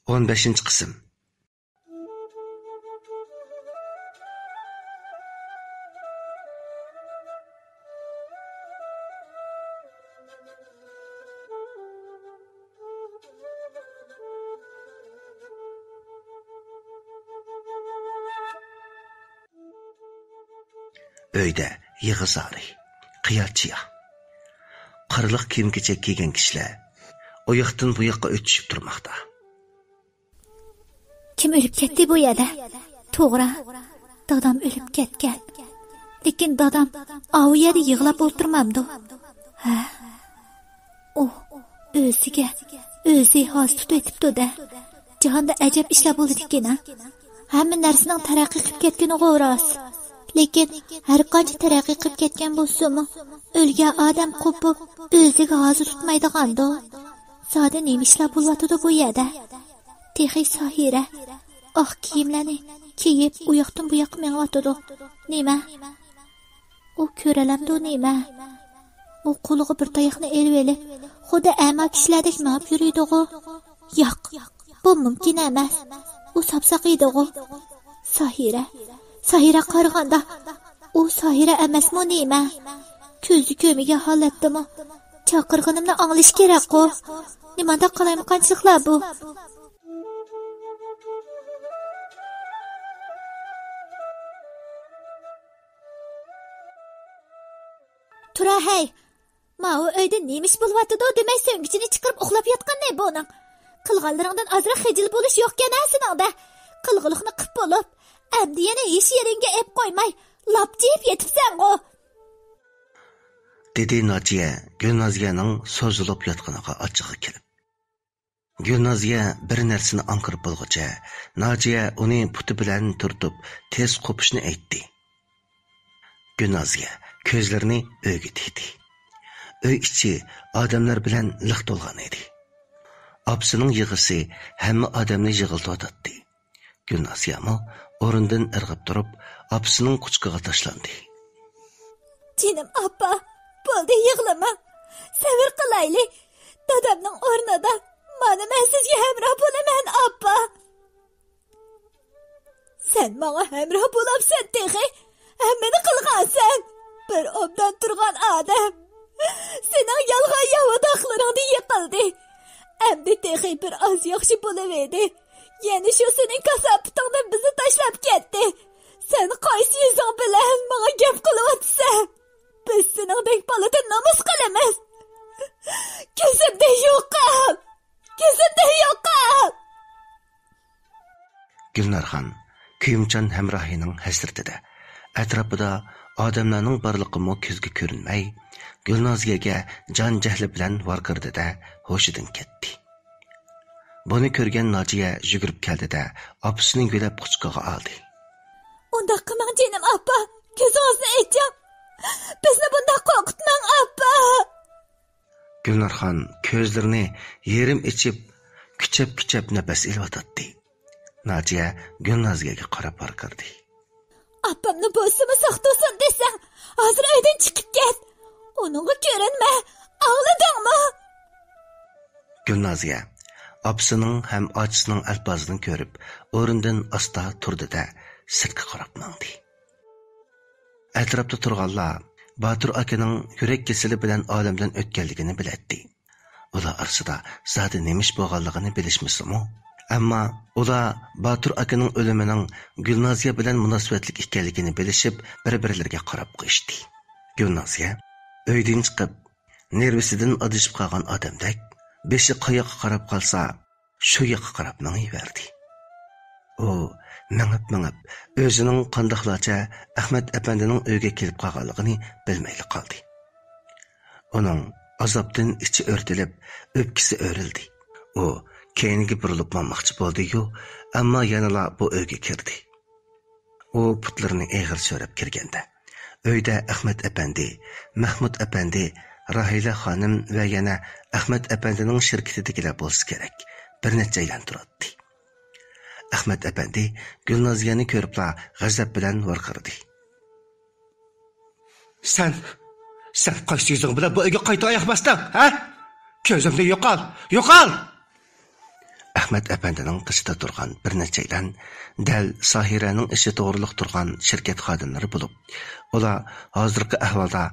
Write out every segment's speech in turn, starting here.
15 qism. Öyde yığızarı, qiyatçıya. Qarılıq kiyim-kechak kiygan kishilar o yoqdan bu yoqqa o'tishib turmoqda. Kim o'lib ketdi bu yerda? To'g'ri, dadam o'lib ketgan. Lekin dadam u yerda yig'lab o'tirmamdi. Ha. O'zi hozir tutib etibdi-da. Jahonda ajab ishlar bo'ldi ekan. Hamma narsaning taraqqiy qilib ketgani g'o'ras. Lekin har qancha taraqqiy qilib ketgan bo'lsa-mu, o'lgan odam qo'pib o'ziga hozir tutmaydigan-da. Zoda nima ishlar bo'lyotdi bu yerda? Texi Sohira oq kiyimlarni kiyib u yoqdan bu yoqqa mengyotdi. Nima? U ko'ralamdi nima? U qo'liga bir tayoqni elib elib, xudo ama kishilardek mab yuriydi-ku. Yo'q, bu mumkin emas. U sapsaq edi-ku. Sohira qaraganda u Sohira emasmi nima? Ko'zi ko'miga holatdimi? Chaqirganimni anglish kerak-ku. Nimada qalaymiqanchiliklar bu? Tura hey. Ma'u uyda nemish bo'lyapti-da demay so'ngichini chiqarib uxlab yotganday buning. Qilganlaringdan azroq xijil bo'lish yo'qkan asiningda. Qilg'iliqni qilib bo'lib, endi yana hech yeringga ep qo'ymay, lapjib yetibsan-ku. Dedi Naciye, Gulnaziyaning so'zilib yotganiga achchig'i kelib. Gulnaziya bir narsani anqirib bo'lguncha, Naciye uni puti bilan turtib, tez qo'pishni aytdi. Gulnaziya ko'zlarini o'yga tikdi. Uy ichi odamlar bilan liq to'lgan edi. Opsining yig'isi hamma odamni yig'iltotdi. Gulnaziyami o'rindan irg'ib turib, opsining quchqiga tashlandi. Jinim appa, bo'ldi yig'lama. Sabr qilayli. Dadamning o'rnida mana men sizga hamroh bo'laman, appa. Sen menga hamroh bo'libsan, teg'i. Hammani qilgansan. Bir obdan turgan odam. Sening yolg'on yavodoqlaringni yiqildi. Endi teg'i bir oz yaxshi bo'laverdi. Yana shu sening kasabitingni bizni tashlab ketdi. Sen qaysi yuzing bilan menga gap qilyapsan? Biz seningdek bolada namus qilamiz. Ko'zimda yo'qol. Gulnarxon kuyimchan hamrohining hasratida atrofida odamlarning borliqimi ko'zga ko'rinmay, Gulnoziyaga jon jahli bilan varqirdida hoshidan ketdi. Buni ko'rgan Naciye yugurib keldi-da, opasining yo'lab quchqiga oldi. Unda qilmang jinim appa, ko'zingizni oching. Bizni bunday qo'rqitmang appa. Gulnarxon ko'zlarini yerim ichib, kuchab nafas ilyotdi. Naciye Gulnoziyaga qarab varqirdi. Appamni bo'lsa-mu saqtasin desang, hozir uydan chiqib ket. Uningga ko'rinma. Ağladingmi? Gulnoziya opasining ham ochisining alpozini ko'rib, o'rindan asta turdi-da, sirtga qarab mangdi. Atrofda turganlar Batur akaning yurak kasali bilan olamdan o'tganligini biladi. Ular orasida zodi nemish bo'lganligini bilishmisimi? Ammo ular Batur akaning o'limining Gulnoziya bilan munosabatlik ekanligini bilishib, bir-birlariga qarab qo'yishdi. Gulnoziya uydan chiqib, nervisidan adishib qolgan odamdek, beshi qayoqqa qarab qolsa, shu yoqqa qarab mangayverdi. U mangib o'zining qandoqlarcha Ahmad apandining uyga kelib qolganligini bilmay qoldi. Uning azobdan ichi o'rtilib, o'pkisi o'rildi. U keyingi burilib olmoqchi bo'ldi-yu, ammo yanala bu uyga kirdi. U putlarini eg'ir so'rab kirganda, uyda Ahmad apandi, Mahmud apandi, Rahila xonim va yana Ahmad apandining shirkatidagilar bo'lsa kerak. Bir necha aylan turadi. Ahmad apandi Gulnoziyani ko'ribla g'azab bilan varqirdi. Sen qaysi yuzing bilan bu uyga qayta oyoq bastang, ha? Ko'zimda yo'qol. Ahmet Efendi'nin qışida turgan bir neçeyden dal Sahiraning ishi to'g'riliq turgan shirkat xodimlari bo'lib, ular hozirgi ahvolda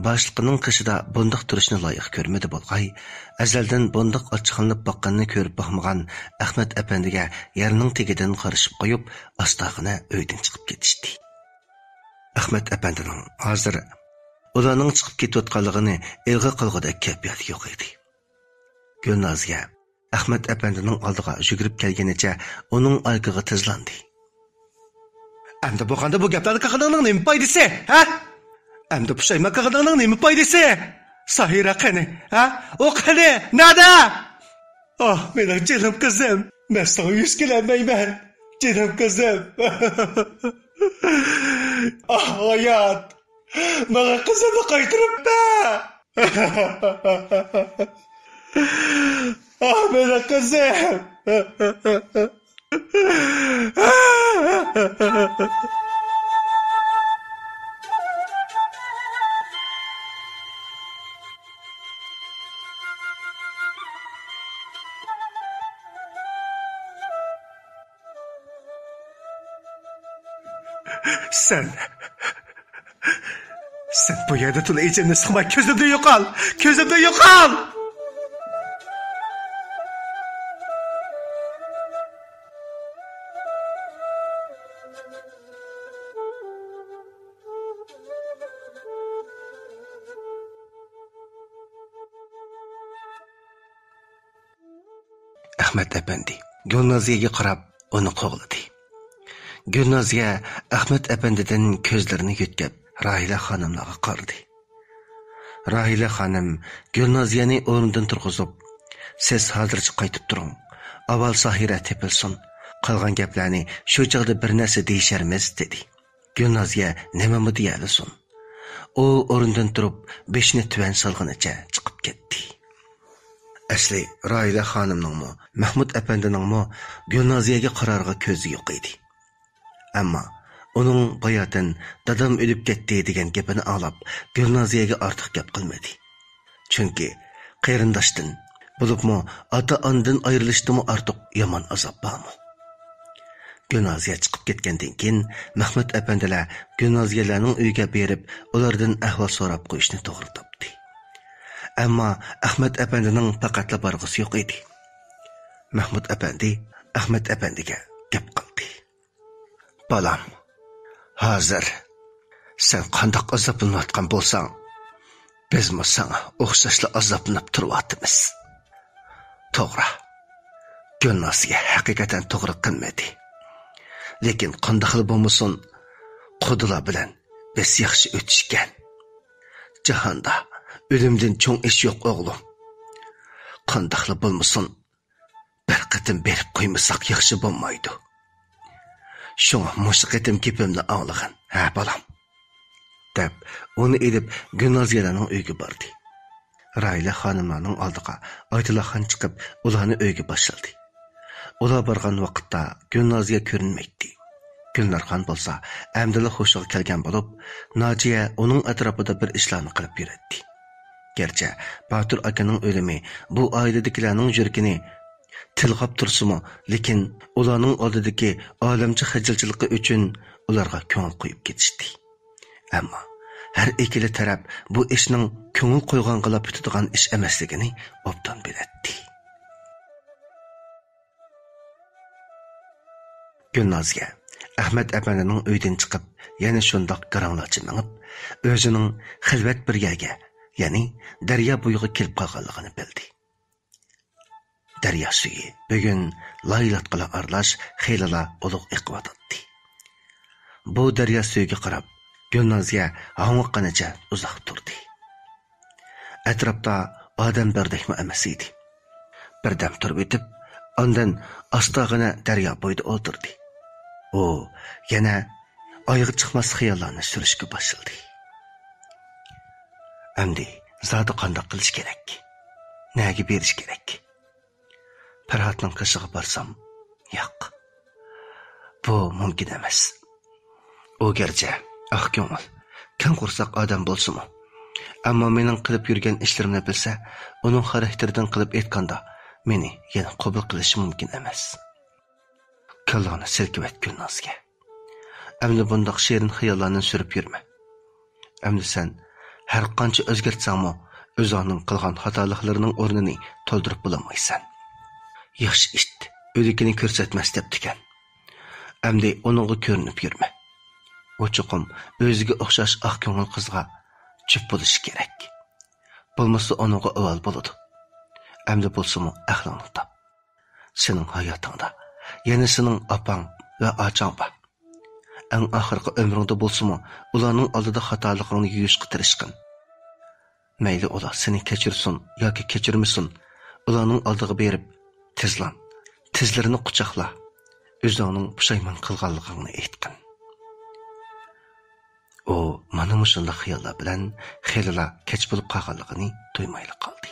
boshliqning qishida bundoq turishni loyiq ko'rmadi bo'lg'ay, azaldan bundoq ochiqlanib boqqanini ko'rib boqmagan Ahmet Efendiga yerning tegidan qarishib qo'yib, ostag'ina uydan chiqib ketishdi. Ahmet Efendining hozir ularning chiqib ketayotganligini ilg'i qilg'idek kayfiyati yo'q edi. Gulnoziya Ahmet Efendining oldiga yugurib kelganicha uning orqaga tizlandi. Endi bu qanda bu gaplarni qilganingning nima foydasi, ha? Endi pushaymon qilganingning nima foydasi? Sahira qani, ha? O qani, nada? Oh, mening jinim qizim, men sana yuz kelmayman. Jinim qizim. Ah, hayot. Menga qizimni qaytiribdi. Ah, mening qizim. Sen bu yerda tula içimni sıkma, közümde yo'qol. Közümde yo'qol. Ahmet Efendi Gulnoziyaga qarab uni qo'g'ladi. Gulnoziya Ahmet Efendi'den ko'zlarini yutkab Rahila xonimlarga qaradi. Rahila xonim Gulnoziyani o'rnidan turg'izib, "Siz hozircha qaytib turing. Avval Sahira tepilsin. Qolgan gaplarni shu chog'da bir narsa deyisharmiz" dedi. Gulnoziya nima deyalisin? U o'rnidan turib, beshini tuvan solganicha chiqib ketdi. Asli Rahila xonimningmi, Mahmud Efendiningmi Gulnoziyaga qarorga ko'zi yo'q edi. Ammo uning bayotan dadam o'lib ketdi degan gapini olib, Gulnoziyaga ortiq gap qilmadi. Chunki qarindoshdan, bo'libmi ota-onadan ayrilishdimi ortiq yomon azob bormi? Gulnoziya chiqib ketgandan keyin Mahmud Efendilar Gulnoziyalarning uyiga berib, ulardan ahvol so'rab qo'yishni to'g'ri topdi. Ammo Ahmet Efendining faqatla borg'isi yo'q edi. Mahmud Efendi Ahmet Efendiga gap qildi. "Balam, hozir sen qandoq azoblanayotgan bo'lsang, bizmi sana o'xshashli azoblanib turyapmiz. To'g'ri, Gulnoziya haqiqatan to'g'ri qilmadi. Lekin qandoqli bo'lmasin, Qudular bilan biz yaxshi o'tishgan. Jahonda o'limdan cho'ng ish yo'q o'g'lim. Qandoqli bo'lmasin, bir qatim berib qo'ymasak yaxshi bo'lmaydi. Şuna mush qitim gapimni anglag'in, ha balam" deb uni elib Gulnoziyalarning uyiga bordi. Rahila xonimlarning oldiga Oytulaxon chiqib, ularni uyga boshladi. Ular borgan vaqtda Gulnoziya ko'rinmaydi. Gulnarxon bo'lsa, amdila xushiga kelgan bo'lib, Nojiya uning atrofida bir ishlarni qilib yuradi. Gerçi Batur akaning o'limi bu oiladagilarning yuragini tilg'ab tursimi, lekin ularning oldidagi olamcha xijilchiligi uchun ularga ko'ngil qo'yib ketishdi. Ammo har ikkala taraf bu ishning ko'ngil qo'yganga bitadigan ish emasligini obdan biladi. Gulnoziya Ahmet Efendining uydan chiqib, yana shundoq qaranglarcha minib, o'zining xilvat bir yerga, ya'ni daryo bo'yiga kelib qolganligini bildi. Daryo suyi bugun laylatqala aralash xeylala ulug' iqvatdi. Bu daryo suyiga qarab Gulnoziya hangiqqanicha uzoq turdi. Atrofda odam bardakmi emas edi. Birdam turib o'tib, ondan ostog'ina daryo bo'yida o'tirdi. U yana oyog'i chiqmas xayollarni surishga boshladi. Endi zodi qandoq qilish kerak? Nega berish kerak? Farhodning qishig'i borsam, yo'q. Bu mumkin emas. U garchi ah ko'ngil, kang qursoq odam bo'lsa-mu, ammo mening qilib yurgan ishlarimni bilsa, uning xarakteridan qilib aytganda, meni yana qabul qilishi mumkin emas. Kallani silkivet Gulnozga. Amdi bundaq shirin xiyollarni surib yurma. Amdi sen har qancha o'zgartsangmi, o'zingning qilgan xatoliklarning o'rnini to'ldirib bo'lmaysan. Yaxshi ish, o'likini ko'rsatmas debdikan. Amdi uningga ko'rinib yurma. O chuqum o'ziga o'xshash oq ko'ngil qizga chip bo'lishi kerak. Bo'lmasa uningga avval bo'ladi. Amdi bo'lsa-mu aqlingni top. Sening hayotingda yana sening opang va ochang bor. Eng oxirgi umringda bo'lsa-mu, ularning oldida xatoligingni yuyishga tirishqin. Mayli ular seni kechirsin yoki kechirmasin, ularning oldiga berib tizlan, tizlarini quchoqla, o'zingning pushaymon qilganligingni aytqin. O mana mushunda xiyollar bilan xelila kech bo'lib qolganligini tuymayli qoldi.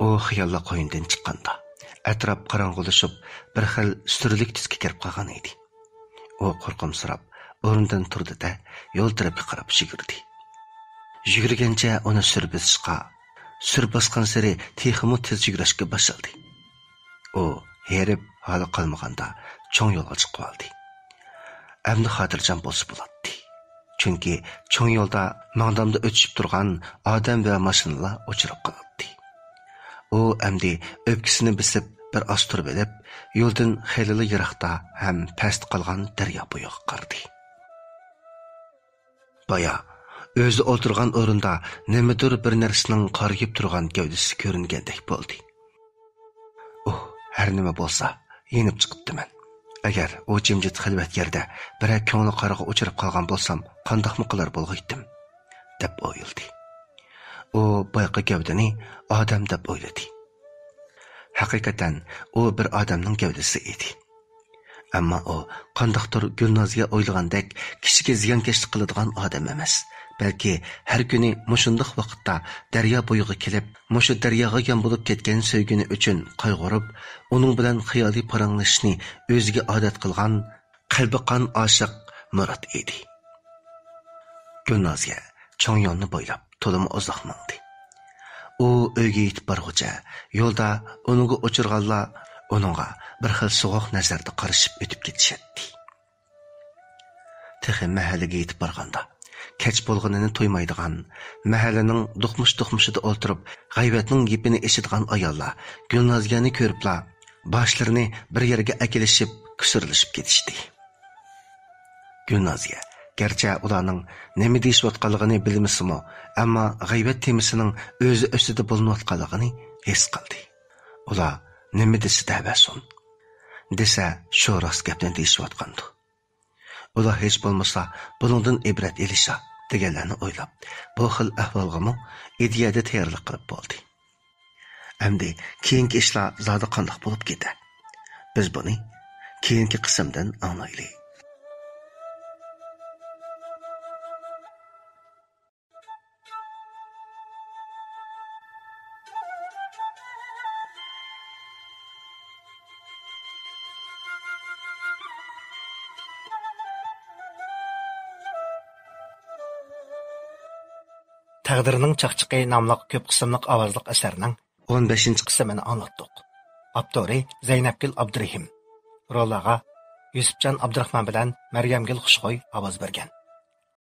O xiyollar qo'yindan chiqqanda atrof qorong'ulashib, bir xil sturlik tusga kirib qolgan edi. O qo'rqimsirab o'rnidan turdi-da, yo'l tarafiga qarab yugurdi. Yugurgancha uni sur bosgan sari texmi tez yugurishga boshladi. O herib hali qolmaganda cho'ng yo'lga chiqib oldi. Amdi xotirjam bo'lsa bo'ladi. Chunki cho'ng yo'lda maqdamda o'tishib turgan odam va mashinalar o'chirib qoladi. O amdi o'pkisini bisib bir oz turib olib, yo'ldan xeyli yiroqda ham past qolgan daryo bo'yiga qaradi. Baya o'zi o'tirgan o'rinda nimadir bir narsaning qariyib turgan gavdasi ko'ringandek bo'ldi. Har nima bo'lsa, yenib chiqibdiman. Agar o jimjit xilvat yerda bir ko'ngli qariga o'chirib qolgan bo'lsam, qandoqmi qilar bo'lg'aydim, deb o'yladi. O boyqa gavdani odam deb o'yladi. Haqiqatan o bir odamning gavdasi edi. Ammo o qandoqdir Gulnozga o'ylagandek kishiga ziyonkashlik qiladigan odam emas. Balki har kuni mushundoq vaqtda daryo bo'yiga kelib, mushu daryoga yam bo'lib ketgan sevgini uchun qayg'urib, uning bilan xiyoliy paranglashishni o'ziga odat qilgan qalbi qon oshiq Murat edi. Gulnozga cho'ng yo'lni bo'ylab to'limi uzoq mangdi. U uyga yetib borguncha yo'lda uningga o'chirganlar uningga bir xil so'g'oq nazarda qarashib o'tib ketishadi. Texi mahallaga yetib borganda kech bo'lganini to'ymaydigan, mahallaning do'qmush-do'qmushida o'ltirib, g'aybatning yipini eshitgan ayollar Gulnozgani ko'ribla, boshlarini bir yerga akilishib, kusurilishib ketishdi. Gulnozga garchi ularning nima deyishayotganligini bilmasimi, ammo g'aybat temasining o'zi ustida bo'linayotganligini his qildi. Ular nima desa da'vasun, desa shu rost gapni deyishayotgandi. Ular hech bo'lmasa buningdan ibrat elisha deganlarni o'ylab, bu xil ahvolga ideyada tayyorlik qilib bo'ldi. Endi keyingi ishlar zodi qandoq bo'lib ketadi? Biz buni keyingi qismdan anglaylik. Taqdirning chaqchiqi nomli ko'p qismliq ovozliq asarning 15 qismini anlatdik. Avtori Zaynabgul Abdurahim. Rolaga Yusufjon Abdurahmon bilan Maryamgul Xushxo'y ovoz bergan.